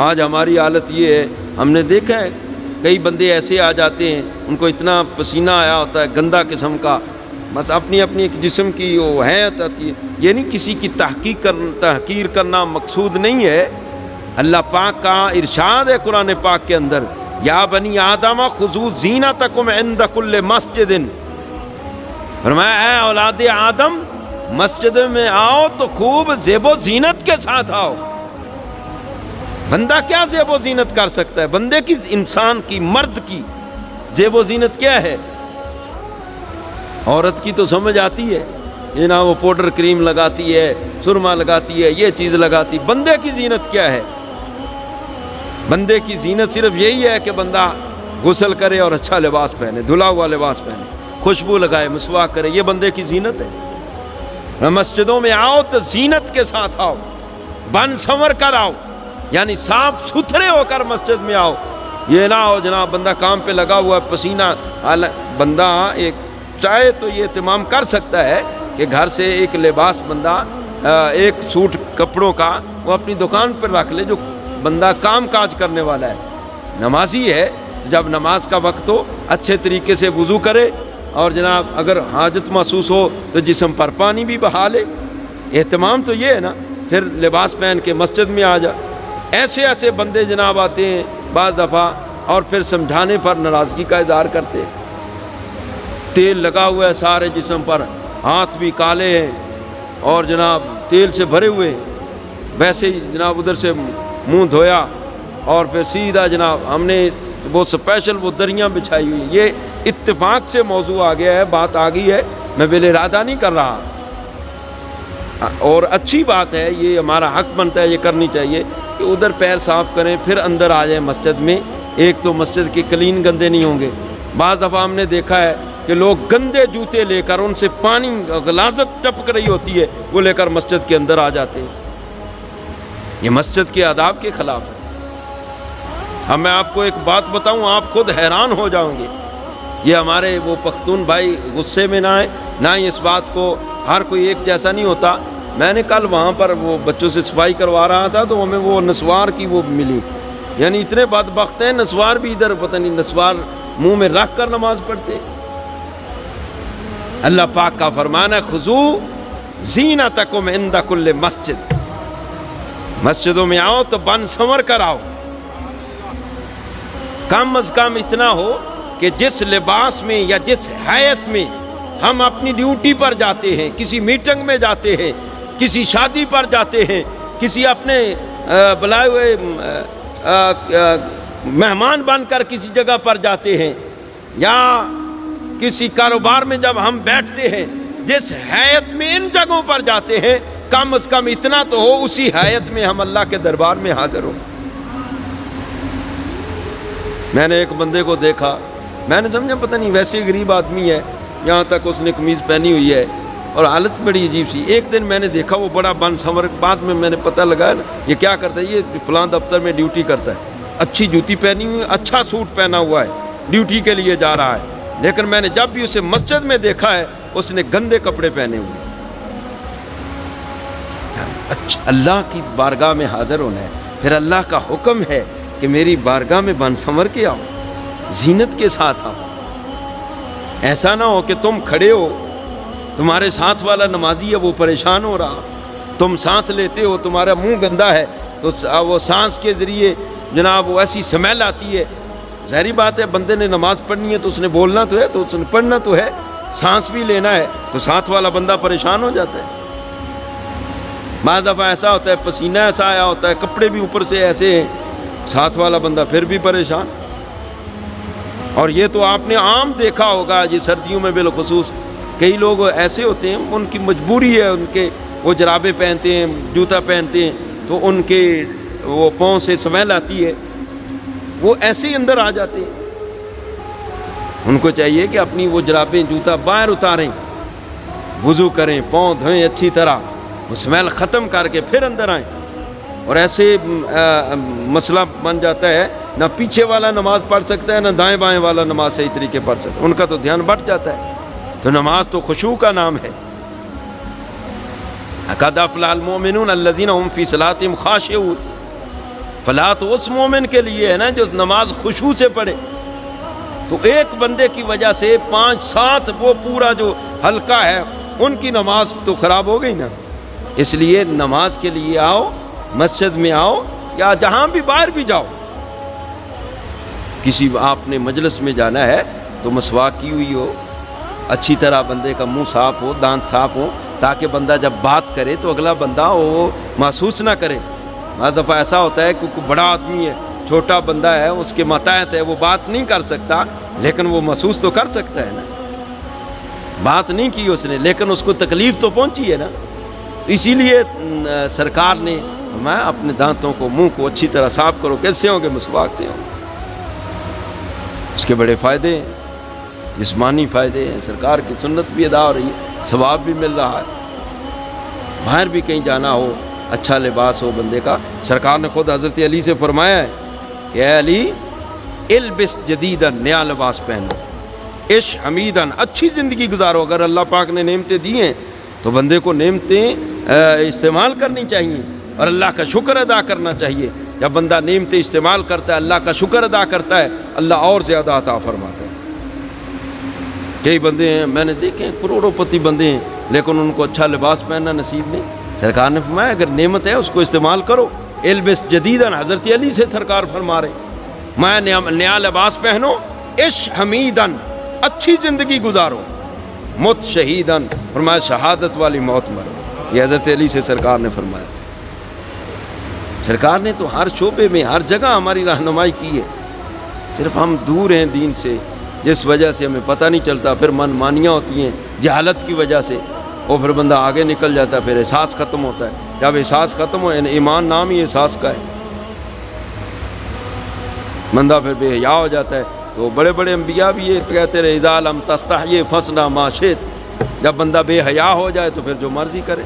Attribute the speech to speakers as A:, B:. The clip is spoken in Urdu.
A: آج ہماری حالت یہ ہے، ہم نے دیکھا ہے کئی بندے ایسے آ جاتے ہیں، ان کو اتنا پسینہ آیا ہوتا ہے گندا قسم کا، بس اپنی اپنی ایک جسم کی وہ حیت آتی ہے، یہ نہیں کسی کی تحقیر کرنا مقصود نہیں ہے۔ اللہ پاک کا ارشاد ہے قرآن پاک کے اندر، یا بنی آدم خذوا زینتکم عند کل مسجد، فرمایا اے اولاد آدم مسجد میں آؤ تو خوب زیب و زینت کے ساتھ آؤ۔ بندہ کیا زیب و زینت کر سکتا ہے؟ بندے کی، انسان کی، مرد کی زیب و زینت کیا ہے؟ عورت کی تو سمجھ آتی ہے، یہ نہ وہ پاؤڈر کریم لگاتی ہے، سرما لگاتی ہے، یہ چیز لگاتی۔ بندے کی زینت کیا ہے؟ بندے کی زینت صرف یہی ہے کہ بندہ غسل کرے اور اچھا لباس پہنے، دھلا ہوا لباس پہنے، خوشبو لگائے، مسواک کرے، یہ بندے کی زینت ہے۔ مسجدوں میں آؤ تو زینت کے ساتھ آؤ، بن سنور کر آؤ، یعنی صاف ستھرے ہو کر مسجد میں آؤ۔ یہ نہ ہو جناب بندہ کام پہ لگا ہوا ہے، پسینہ، بندہ ایک چاہے تو یہ اہتمام کر سکتا ہے کہ گھر سے ایک لباس بندہ، ایک سوٹ کپڑوں کا وہ اپنی دکان پر رکھ لے، جو بندہ کام کاج کرنے والا ہے، نمازی ہے، جب نماز کا وقت ہو اچھے طریقے سے وضو کرے، اور جناب اگر حاجت محسوس ہو تو جسم پر پانی بھی بہا لے۔ اہتمام تو یہ ہے نا، پھر لباس پہن کے مسجد میں آ جا۔ ایسے ایسے بندے جناب آتے ہیں بعض دفعہ، اور پھر سمجھانے پر ناراضگی کا اظہار کرتے ہیں۔ تیل لگا ہوا ہے سارے جسم پر، ہاتھ بھی کالے ہیں اور جناب تیل سے بھرے ہوئے، ویسے ہی جناب ادھر سے منہ دھویا اور پھر سیدھا جناب ہم نے وہ اسپیشل وہ دریاں بچھائی ہوئی۔ یہ اتفاق سے موضوع آ گیا ہے، بات آ گئی ہے، میں بل ارادہ نہیں کر رہا، اور اچھی بات ہے، یہ ہمارا حق بنتا ہے، یہ کرنی چاہیے کہ ادھر پیر صاف کریں پھر اندر آ جائیں مسجد میں۔ ایک تو مسجد کے کلین گندے نہیں ہوں گے، بعض دفعہ ہم نے دیکھا ہے کہ لوگ گندے جوتے لے کر، ان سے پانی غلاظت ٹپک رہی ہوتی ہے، وہ لے کر مسجد کے اندر آ جاتے ہیں۔ یہ مسجد کے آداب کے خلاف ہے۔ اب میں آپ کو ایک بات بتاؤں، آپ خود حیران ہو جاؤں گے۔ یہ ہمارے وہ پختون بھائی غصے میں نہ آئے، نہ ہی اس بات کو، ہر کوئی ایک جیسا نہیں ہوتا۔ میں نے کل وہاں پر وہ بچوں سے صفائی کروا رہا تھا تو ہمیں وہ نسوار کی وہ ملی، یعنی اتنے بدبخت ہیں، نسوار بھی ادھر پتہ نہیں نسوار منہ میں رکھ کر نماز پڑھتے۔ اللہ پاک کا فرمان ہے خذوا زینتکم عند کل مسجد، مسجدوں میں آؤ تو بن سنور کر آؤ۔ کم از کم اتنا ہو کہ جس لباس میں یا جس حیت میں ہم اپنی ڈیوٹی پر جاتے ہیں، کسی میٹنگ میں جاتے ہیں، کسی شادی پر جاتے ہیں، کسی اپنے بلائے ہوئے مہمان بن کر کسی جگہ پر جاتے ہیں، یا کسی کاروبار میں جب ہم بیٹھتے ہیں، جس حیت میں ان جگہوں پر جاتے ہیں، کم از کم اتنا تو ہو اسی حیت میں ہم اللہ کے دربار میں حاضر ہوں۔ میں نے ایک بندے کو دیکھا، میں نے سمجھا پتہ نہیں ویسے غریب آدمی ہے، یہاں تک اس نے قمیض پہنی ہوئی ہے اور حالت بڑی عجیب سی۔ ایک دن میں نے دیکھا وہ بڑا بن سنور، بعد میں نے پتہ لگایا نا یہ کیا کرتا ہے، یہ فلاں دفتر میں ڈیوٹی کرتا ہے، اچھی جوتی پہنی ہوئی، اچھا سوٹ پہنا ہوا ہے، ڈیوٹی کے لیے جا رہا ہے، لیکن میں نے جب بھی اسے مسجد میں دیکھا ہے اس نے گندے کپڑے پہنے ہوئے۔ اچھا، اللہ کی بارگاہ میں حاضر ہونا ہے، پھر اللہ کا حکم ہے کہ میری بارگاہ میں بن سنور کے آؤ، زینت کے ساتھ آؤ۔ ایسا نہ ہو کہ تم کھڑے ہو، تمہارے ساتھ والا نمازی ہے وہ پریشان ہو رہا، تم سانس لیتے ہو، تمہارا منہ گندا ہے، تو وہ سانس کے ذریعے جناب وہ ایسی سمیل آتی ہے۔ ظاہری بات ہے بندے نے نماز پڑھنی ہے تو اس نے بولنا تو ہے، تو اس نے پڑھنا تو ہے، سانس بھی لینا ہے، تو ساتھ والا بندہ پریشان ہو جاتا ہے۔ بعض دفعہ ایسا ہوتا ہے پسینہ ایسا آیا ہوتا ہے، کپڑے بھی اوپر سے ایسے ہیں، ساتھ والا بندہ پھر بھی پریشان۔ اور یہ تو آپ نے عام دیکھا ہوگا، یہ سردیوں میں بالخصوص کئی لوگ ایسے ہوتے ہیں، ان کی مجبوری ہے، ان کے وہ جرابیں پہنتے ہیں، جوتا پہنتے ہیں، تو ان کے وہ پاؤں سے سمیل آتی ہے، وہ ایسے ہی اندر آ جاتے ہیں۔ ان کو چاہیے کہ اپنی وہ جرابیں جوتا باہر اتاریں، وضو کریں، پاؤں دھوئیں اچھی طرح، وہ سمیل ختم کر کے پھر اندر آئیں۔ اور ایسے مسئلہ بن جاتا ہے، نہ پیچھے والا نماز پڑھ سکتا ہے، نہ دائیں بائیں والا نماز صحیح طریقے پڑھ سکتا ہے، ان کا تو دھیان بٹ جاتا ہے۔ تو نماز تو خشوع کا نام ہے۔ قد افلح المؤمنون الذین هم فی صلاتهم خاشعون، فلاح تو اس مومن کے لیے ہے نا جو نماز خشوع سے پڑھے. تو ایک بندے کی وجہ سے 5-7 وہ پورا جو حلقہ ہے ان کی نماز تو خراب ہو گئی نا. اس لیے نماز کے لیے آؤ، مسجد میں آؤ یا جہاں بھی باہر بھی جاؤ، کسی آپ نے مجلس میں جانا ہے تو مسواک کی ہوئی ہو، اچھی طرح بندے کا منہ صاف ہو، دانت صاف ہو، تاکہ بندہ جب بات کرے تو اگلا بندہ وہ محسوس نہ کرے. بعض دفعہ ایسا ہوتا ہے کہ کوئی بڑا آدمی ہے، چھوٹا بندہ ہے، اس کے ماتحت ہے، وہ بات نہیں کر سکتا لیکن وہ محسوس تو کر سکتا ہے نا. بات نہیں کی اس نے لیکن اس کو تکلیف تو پہنچی ہے نا. اسی لیے سرکار نے میں اپنے دانتوں کو، منہ کو اچھی طرح صاف کرو. کیسے ہوں گے؟ مسواک سے ہوں. اس کے بڑے فائدے ہیں، جسمانی فائدے ہیں، سرکار کی سنت بھی ادا ہو رہی ہے، ثواب بھی مل رہا ہے. باہر بھی کہیں جانا ہو، اچھا لباس ہو بندے کا. سرکار نے خود حضرت علی سے فرمایا ہے کہ اے علی البس جدیدن، نیا لباس پہنو، عش حمیدن، اچھی زندگی گزارو. اگر اللہ پاک نے نعمتیں دی ہیں تو بندے کو نعمتیں استعمال کرنی چاہیے اور اللہ کا شکر ادا کرنا چاہیے. جب بندہ نعمتیں استعمال کرتا ہے، اللہ کا شکر ادا کرتا ہے، اللہ اور زیادہ عطا فرماتا ہے. کئی بندے ہیں میں نے دیکھے کروڑوں پتی بندے ہیں لیکن ان کو اچھا لباس پہننا نصیب نہیں. سرکار نے فرمایا اگر نعمت ہے اس کو استعمال کرو. البس جدیدن، حضرت علی سے سرکار فرما رہے میں نیا لباس پہنو، عش حمیدن، اچھی زندگی گزارو، مت شہیدن، فرمایا شہادت والی موت مرو. یہ حضرت علی سے سرکار نے فرمایا تھا. سرکار نے تو ہر شعبے میں ہر جگہ ہماری رہنمائی کی ہے. صرف ہم دور ہیں دین سے، جس وجہ سے ہمیں پتہ نہیں چلتا. پھر من مانیاں ہوتی ہیں جہالت کی وجہ سے، اور پھر بندہ آگے نکل جاتا ہے، پھر احساس ختم ہوتا ہے. جب احساس ختم ہو، ایمان نام ہی احساس کا ہے، بندہ پھر بے حیا ہو جاتا ہے. تو بڑے بڑے انبیاء بھی یہ کہتے رہے اذا لم تستحی فاصنع ما شئت، جب بندہ بے حیا ہو جائے تو پھر جو مرضی کرے.